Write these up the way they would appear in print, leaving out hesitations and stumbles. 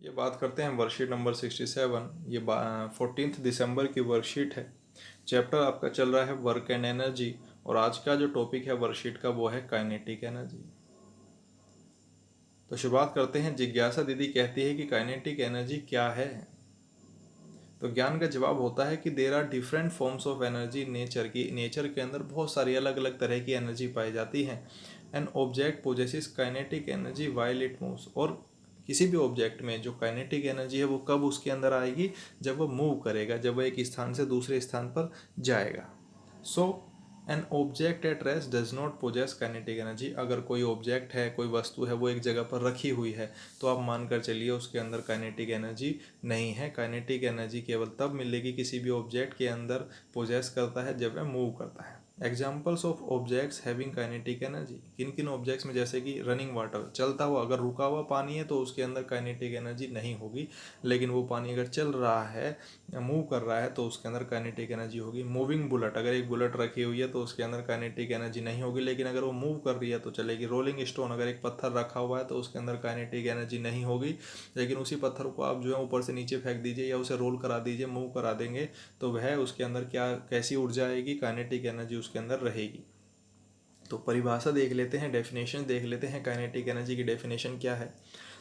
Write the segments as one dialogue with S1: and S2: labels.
S1: ये बात करते हैं वर्कशीट नंबर 67। ये 14 दिसंबर की वर्कशीट है। चैप्टर आपका चल रहा है वर्क एंड एनर्जी और आज का जो टॉपिक है वर्कशीट का वो है काइनेटिक एनर्जी। तो शुरुआत करते हैं। जिज्ञासा दीदी कहती है कि काइनेटिक एनर्जी क्या है। तो ज्ञान का जवाब होता है कि there are different forms of energy nature के अंदर बहुत सारी अलग अलग तरह की एनर्जी पाई जाती है। An object possesses kinetic energy while it moves. और किसी भी ऑब्जेक्ट में जो काइनेटिक एनर्जी है वो कब उसके अंदर आएगी, जब वो मूव करेगा, जब वो एक स्थान से दूसरे स्थान पर जाएगा। So an object at rest does not possess kinetic energy. अगर कोई ऑब्जेक्ट है, कोई वस्तु है, वो एक जगह पर रखी हुई है तो आप मानकर चलिए उसके अंदर काइनेटिक एनर्जी नहीं है। काइनेटिक एनर्जी केवल तब मिलेगी किसी भी ऑब्जेक्ट के अंदर पोजेस करता है जब वह मूव करता है। Examples of objects having kinetic energy. किन किन ऑब्जेक्ट्स में, जैसे कि रनिंग वाटर, चलता हुआ, अगर रुका हुआ पानी है तो उसके अंदर काइनेटिक एनर्जी नहीं होगी, लेकिन वो पानी अगर चल रहा है, मूव कर रहा है तो उसके अंदर काइनेटिक एनर्जी होगी। मूविंग बुलेट, अगर एक बुलेट रखी हुई है तो उसके अंदर काइनेटिक एनर्जी नहीं होगी, लेकिन अगर वो मूव कर रही है तो चलेगी। रोलिंग स्टोन, अगर एक पत्थर रखा हुआ है तो उसके अंदर काइनेटिक एनर्जी नहीं होगी, लेकिन उसी पत्थर को आप जो है ऊपर से नीचे फेंक दीजिए या उसे रोल करा दीजिए, मूव करा देंगे तो वह उसके अंदर क्या, कैसी ऊर्जा आएगी, काइनेटिक एनर्जी उसके अंदर रहेगी। तो परिभाषा देख लेते हैं, डेफिनेशन देख लेते हैं। काइनेटिक एनर्जी की डेफिनेशन क्या है।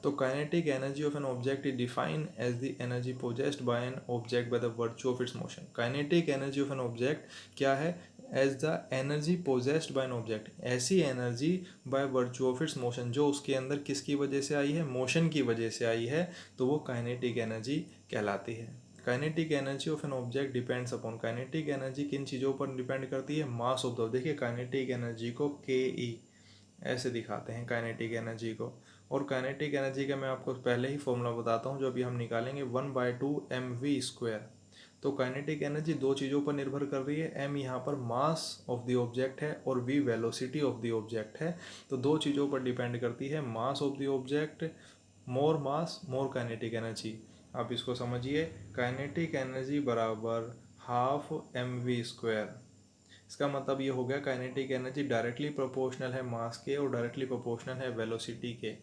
S1: तो kinetic energy of an object is defined as the energy possessed by an object by the virtue of its motion. Kinetic energy of an object क्या है, as the energy possessed by an object, ऐसी energy by virtue of its motion जो उसके अंदर किसकी वजह से आई है, मोशन की वजह से आई है, तो वो काइनेटिक एनर्जी कहलाती है। Kinetic energy of an object depends upon. Kinetic energy किन चीज़ों पर डिपेंड करती है, मास ऑफ द। देखिए काइनेटिक एनर्जी को के ऐसे दिखाते हैं काइनेटिक एनर्जी को। और काइनेटिक एनर्जी का मैं आपको पहले ही फॉर्मूला बताता हूँ जो अभी हम निकालेंगे, 1/2 mv²। तो काइनेटिक एनर्जी दो चीज़ों पर निर्भर कर रही है। एम यहाँ पर मास ऑफ द ऑब्जेक्ट है और v velocity of the object है। तो दो चीज़ों पर डिपेंड करती है, mass of the object, more mass more kinetic energy. आप इसको समझिए, काइनेटिक एनर्जी बराबर 1/2 mv²। इसका मतलब ये हो गया काइनेटिक एनर्जी डायरेक्टली प्रोपोर्शनल है मास के और डायरेक्टली प्रोपोर्शनल है वेलोसिटी के।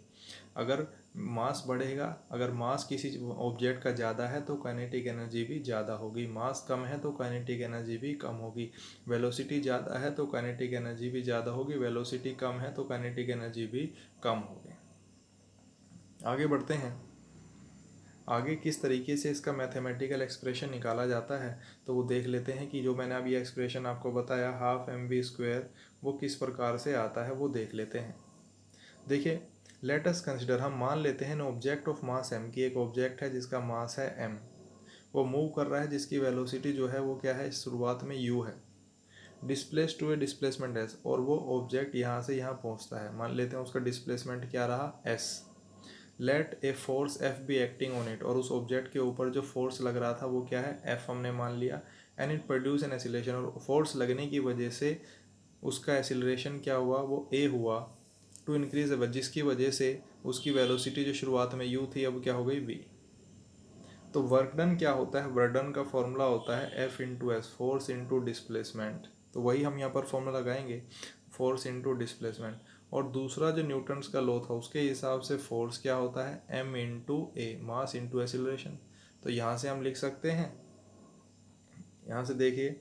S1: अगर मास बढ़ेगा, अगर मास किसी ऑब्जेक्ट का ज़्यादा है तो काइनेटिक एनर्जी भी ज़्यादा होगी, मास कम है तो काइनेटिक एनर्जी भी कम होगी। वेलोसिटी ज़्यादा है तो काइनेटिक एनर्जी भी ज़्यादा होगी, वेलोसिटी कम है तो काइनेटिक एनर्जी भी कम होगी। आगे बढ़ते हैं। आगे किस तरीके से इसका मैथमेटिकल एक्सप्रेशन निकाला जाता है तो वो देख लेते हैं कि जो मैंने अभी एक्सप्रेशन आपको बताया 1/2 mv², वो किस प्रकार से आता है वो देख लेते हैं। देखिए, लेट अस कंसिडर, हम मान लेते हैं ऑब्जेक्ट ऑफ मास m की, एक ऑब्जेक्ट है जिसका मास है m, वो मूव कर रहा है, जिसकी वेलोसिटी जो है वो क्या है, शुरुआत में u है, displace to a displacement s, और वो ऑब्जेक्ट यहाँ से यहाँ पहुँचता है। मान लेते हैं उसका डिस्प्लेसमेंट क्या रहा, s। Let a force F be acting on it, और उस ऑब्जेक्ट के ऊपर जो फोर्स लग रहा था वो क्या है, एफ हमने मान लिया। And it produce an acceleration, और फोर्स लगने की वजह से उसका एसिलरेशन क्या हुआ, वो ए हुआ। टू इंक्रीज जिसकी वजह से उसकी वेलोसिटी जो शुरुआत में यू थी अब क्या हो गई वी। तो वर्क डन क्या होता है, वर्क डन का फॉर्मूला होता है F into S, force into displacement. तो वही हम यहाँ पर फॉर्मूला लगाएंगे, फोर्स इंटू डिस्प्लेसमेंट। और दूसरा जो न्यूटन्स का लॉ था उसके हिसाब से फोर्स क्या होता है, एम इंटू ए, मास इंटू एसिलरेशन। तो यहाँ से हम लिख सकते हैं, यहाँ से देखिए,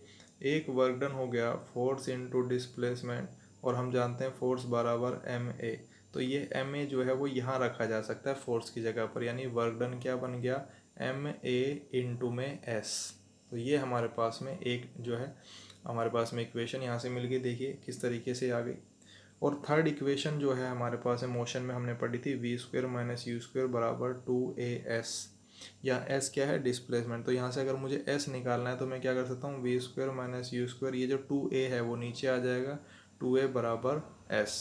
S1: एक वर्क डन हो गया फोर्स इंटू डिस्प्लेसमेंट, और हम जानते हैं फोर्स बराबर एम ए। तो ये एम ए जो है वो यहाँ रखा जा सकता है फोर्स की जगह पर, यानी वर्क डन क्या बन गया, एम ए इंटू में एस। तो ये हमारे पास में एक जो है, हमारे पास में इक्वेशन यहाँ से मिल गई। देखिए किस तरीके से आ गई। और थर्ड इक्वेशन जो है हमारे पास है, मोशन में हमने पढ़ी थी, v² - u² बराबर 2as, या s क्या है, डिस्प्लेसमेंट। तो यहाँ से अगर मुझे s निकालना है तो मैं क्या कर सकता हूँ, v² - u², ये जो 2a है वो नीचे आ जाएगा, 2a बराबर s।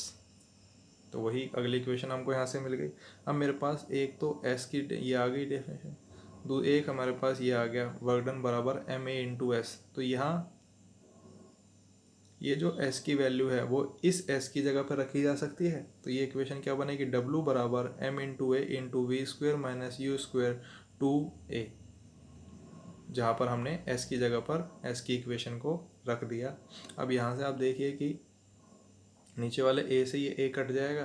S1: तो वही अगली इक्वेशन हमको यहाँ से मिल गई। अब मेरे पास एक तो s की ये आ गई डेफिनेशन, एक हमारे पास ये आ गया वर्क डन बराबर एम ए इंटू एस। तो यहाँ ये जो s की वैल्यू है वो इस s की जगह पर रखी जा सकती है। तो ये इक्वेशन क्या बनेगी, w बराबर m इंटू ए इंटू v² - u², 2a, जहाँ पर हमने s की जगह पर s की इक्वेशन को रख दिया। अब यहाँ से आप देखिए कि नीचे वाले a से ये a कट जाएगा,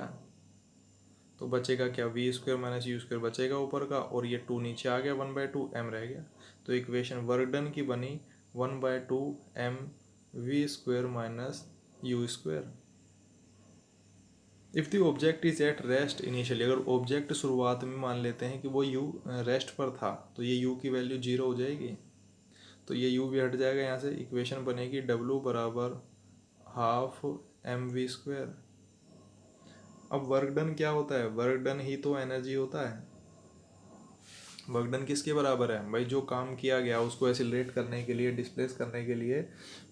S1: तो बचेगा क्या, v square minus u square बचेगा ऊपर का, और ये 2 नीचे आ गया, 1/2 m रह गया। तो इक्वेशन वर्क डन की बनी 1/2 m v square minus u square. If the object is at rest initially, अगर ऑब्जेक्ट शुरुआत में मान लेते हैं कि वो यू रेस्ट पर था, तो ये यू की वैल्यू 0 हो जाएगी, तो ये यू भी हट जाएगा यहाँ से। इक्वेशन बनेगी W बराबर हाफ एम वी स्क्वायर। अब वर्क डन क्या होता है, वर्क डन ही तो एनर्जी होता है। वर्क डन किसके बराबर है भाई, जो काम किया गया उसको एसिलरेट करने के लिए, डिस्प्लेस करने के लिए,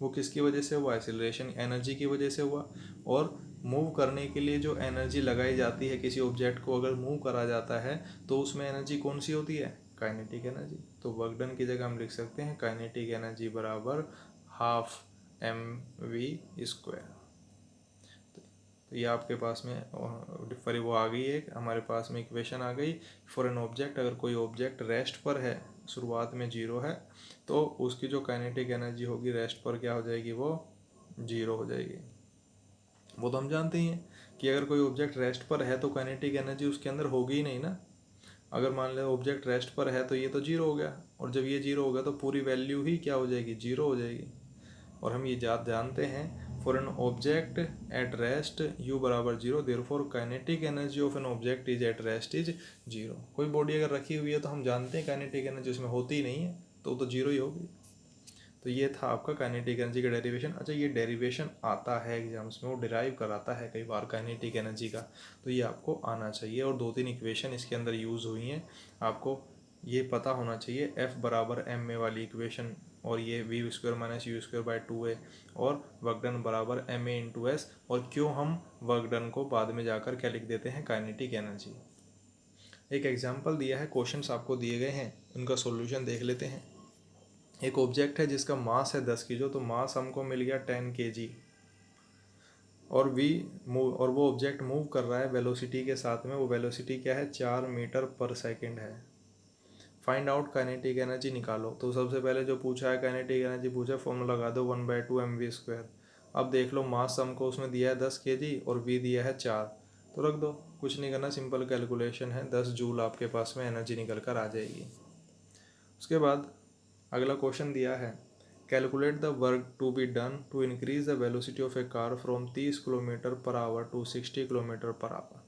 S1: वो किसकी वजह से हुआ, एसिलरेशन एनर्जी की वजह से हुआ। और मूव करने के लिए जो एनर्जी लगाई जाती है किसी ऑब्जेक्ट को अगर मूव करा जाता है, तो उसमें एनर्जी कौन सी होती है, काइनेटिक एनर्जी। तो वर्क डन की जगह हम लिख सकते हैं काइनेटिक एनर्जी बराबर हाफ एम वी स्क्वायर। तो ये आपके पास में फिर वो आ गई है, हमारे पास में इक्वेशन आ गई फॉर एन ऑब्जेक्ट। अगर कोई ऑब्जेक्ट रेस्ट पर है, शुरुआत में 0 है, तो उसकी जो काइनेटिक एनर्जी होगी रेस्ट पर क्या हो जाएगी, वो 0 हो जाएगी। वो तो हम जानते ही हैं कि अगर कोई ऑब्जेक्ट रेस्ट पर है तो काइनेटिक एनर्जी उसके अंदर होगी ही नहीं ना। अगर मान लो ऑब्जेक्ट रेस्ट पर है तो ये तो 0 हो गया, और जब ये 0 हो गया तो पूरी वैल्यू ही क्या हो जाएगी, 0 हो जाएगी। और हम ये जानते हैं for an object at rest you बराबर 0, therefore kinetic energy of an object is at rest is 0। कोई बॉडी अगर रखी हुई है तो हम जानते हैं काइनेटिक एनर्जी उसमें होती ही नहीं है, तो 0 ही होगी। तो ये था आपका काइनेटिक एनर्जी का डेरिवेशन। अच्छा, ये डेरिवेशन आता है एग्जाम्स में, वो डिराइव कराता है कई बार काइनेटिक एनर्जी का, तो ये आपको आना चाहिए। और 2-3 इक्वेशन इसके अंदर यूज़ हुई हैं, आपको ये पता होना चाहिए। F बराबर एम ए वाली इक्वेशन, और ये v square minus u square by 2a, और वर्क डन बराबर एम ए इंटू एस। और क्यों हम वर्क डन को बाद में जाकर क्या लिख देते हैं, काइनेटिक एनर्जी। एक एग्जाम्पल दिया है, क्वेश्चंस आपको दिए गए हैं, उनका सॉल्यूशन देख लेते हैं। एक ऑब्जेक्ट है जिसका मास है 10 kg, तो मास हमको मिल गया 10 kg, और वो ऑब्जेक्ट मूव कर रहा है वेलोसिटी के साथ में। वो वेलोसिटी क्या है, 4 मीटर पर सेकेंड है। फाइंड आउट काइनेटिक एनर्जी निकालो। तो सबसे पहले जो पूछा है काइनेटिक एनर्जी पूछा, फॉर्मूला लगा दो 1/2 एम वी स्क्वायर। अब देख लो मास हमको उसमें दिया है 10 kg और वी दिया है 4, तो रख दो, कुछ नहीं करना, सिंपल कैलकुलेशन है, 10 जूल आपके पास में एनर्जी निकल कर आ जाएगी। उसके बाद अगला क्वेश्चन दिया है, calculate the work to be done to increase the velocity of a car from 30 kilometre per hour to 60 kilometre per hour.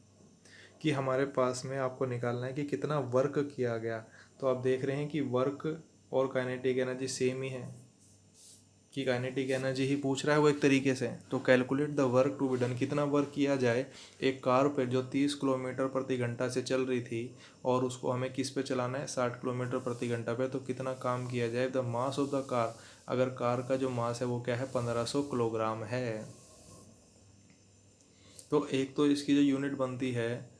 S1: कि हमारे पास में आपको निकालना है कि कितना वर्क किया गया। तो आप देख रहे हैं कि वर्क और काइनेटिक एनर्जी सेम ही है, कि काइनेटिक एनर्जी ही पूछ रहा है वो एक तरीके से। तो calculate the work to be done, कितना वर्क किया जाए एक कार पे जो 30 किलोमीटर प्रति घंटा से चल रही थी, और उसको हमें किस पे चलाना है, 60 किलोमीटर प्रति घंटा पे। तो कितना काम किया जाए, the mass of the car, अगर कार का जो मास है वो क्या है, 1500 किलोग्राम है। तो एक तो इसकी जो यूनिट बनती है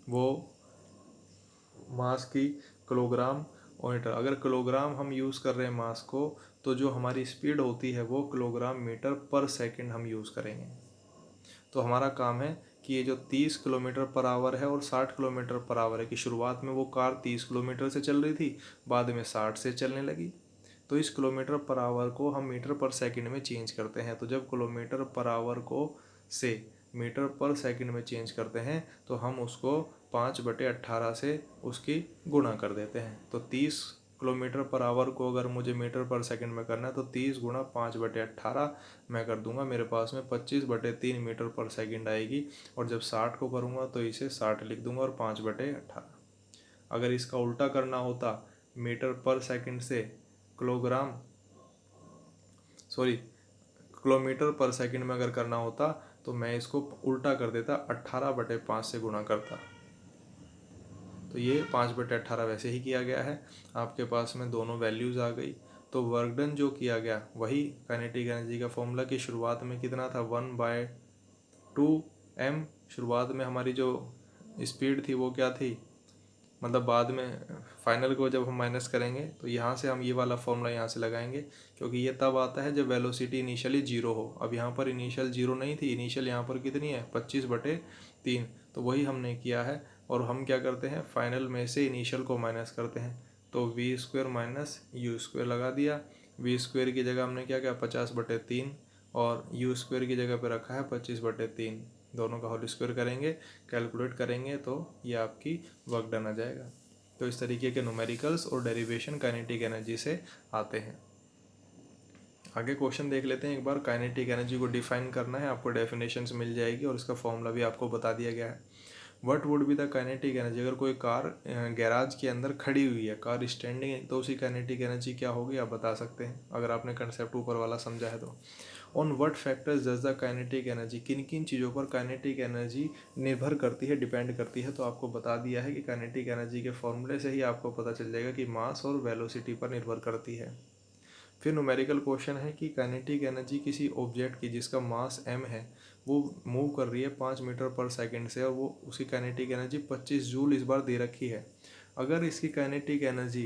S1: वो मास की किलोग्राम और मीटर। अगर किलोग्राम हम यूज़ कर रहे हैं मास को, तो जो हमारी स्पीड होती है वो किलोग्राम मीटर पर सेकंड हम यूज़ करेंगे। तो हमारा काम है कि ये जो 30 किलोमीटर पर आवर है और 60 किलोमीटर पर आवर है, कि शुरुआत में वो कार 30 किलोमीटर से चल रही थी, बाद में 60 से चलने लगी। तो इस किलोमीटर पर आवर को हम मीटर पर सेकंड में चेंज करते हैं। तो जब किलोमीटर पर आवर को से मीटर पर सेकंड में चेंज करते हैं, तो हम उसको 5/18 से उसकी गुणा कर देते हैं। तो 30 किलोमीटर पर आवर को अगर मुझे मीटर पर सेकंड में करना है, तो 30 गुणा 5/18 मैं कर दूंगा, मेरे पास में 25/3 मीटर पर सेकंड आएगी। और जब 60 को करूँगा तो इसे 60 लिख दूंगा और 5/18। अगर इसका उल्टा करना होता, मीटर पर सेकंड से किलोग्राम सॉरी किलोमीटर पर सेकंड में अगर करना होता, तो मैं इसको उल्टा कर देता, 18/5 से गुणा करता। तो ये 5/18 वैसे ही किया गया है, आपके पास में दोनों वैल्यूज़ आ गई। तो वर्क डन जो किया गया वही काइनेटिक एनर्जी का फॉर्मूला, की शुरुआत में कितना था, 1/2 m। शुरुआत में हमारी जो स्पीड थी वो क्या थी, मतलब बाद में फाइनल को जब हम माइनस करेंगे तो यहाँ से हम ये वाला फॉर्मूला यहाँ से लगाएंगे, क्योंकि ये तब आता है जब वेलोसिटी इनिशियली 0 हो। अब यहाँ पर इनिशियल 0 नहीं थी, इनिशियल यहाँ पर कितनी है, 25/3। तो वही हमने किया है। और हम क्या करते हैं, फाइनल में से इनिशियल को माइनस करते हैं। तो v square minus u square लगा दिया। वी स्क्वायर की जगह हमने क्या किया, 50/3, और यू स्क्वायर की जगह पर रखा है 25/3। दोनों का होल स्क्वायर करेंगे, कैलकुलेट करेंगे तो ये आपकी वर्क डन आ जाएगा। तो इस तरीके के न्यूमेरिकल्स और डेरिवेशन काइनेटिक एनर्जी से आते हैं। आगे क्वेश्चन देख लेते हैं एक बार। काइनेटिक एनर्जी को डिफाइन करना है, आपको डेफिनेशंस मिल जाएगी और इसका फॉर्मूला भी आपको बता दिया गया है। What would be the kinetic energy, अगर कोई कार गैराज के अंदर खड़ी हुई है, कार स्टैंडिंग है, तो उसकी काइनेटिक एनर्जी क्या होगी आप बता सकते हैं, अगर आपने कंसेप्ट ऊपर वाला समझा है तो। On what factors does the kinetic energy, किन किन चीज़ों पर काइनेटिक एनर्जी निर्भर करती है, डिपेंड करती है, तो आपको बता दिया है कि काइनेटिक एनर्जी के फॉर्मूले से ही आपको पता चल जाएगा कि मास और वेलोसिटी पर निर्भर करती है। फिर न्यूमेरिकल क्वेश्चन है कि काइनेटिक एनर्जी किसी ऑब्जेक्ट की जिसका मास m है, वो मूव कर रही है 5 मीटर पर सेकंड से, और वो उसकी काइनेटिक एनर्जी 25 जूल इस बार दे रखी है। अगर इसकी काइनेटिक एनर्जी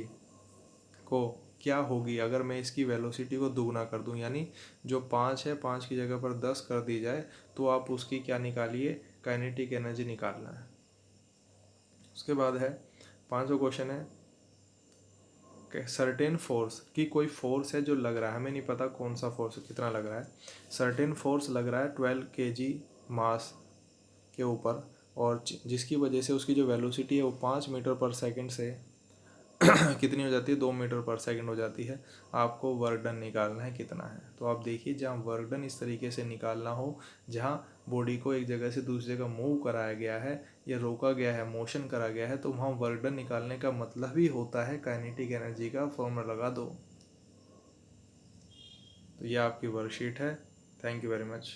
S1: को क्या होगी अगर मैं इसकी वेलोसिटी को दुगना कर दूं, यानी जो 5 है 5 की जगह पर 10 कर दी जाए, तो आप उसकी क्या निकालिए, काइनेटिक एनर्जी निकालना है। उसके बाद है 5वां क्वेश्चन है सर्टेन फोर्स, कि कोई फोर्स है जो लग रहा है, हमें नहीं पता कौन सा फोर्स कितना लग रहा है, सर्टेन फोर्स लग रहा है 12 kg मास के ऊपर, और जिसकी वजह से उसकी जो वेलोसिटी है वो 5 मीटर पर सेकंड से कितनी हो जाती है, 2 मीटर पर सेकंड हो जाती है। आपको वर्क डन निकालना है कितना है। तो आप देखिए, जहाँ वर्क डन इस तरीके से निकालना हो, जहाँ बॉडी को एक जगह से दूसरी जगह मूव कराया गया है या रोका गया है, मोशन करा गया है, तो वहाँ वर्क डन निकालने का मतलब ही होता है काइनेटिक एनर्जी का फॉर्मूला लगा दो। तो ये आपकी वर्कशीट है। Thank you very much.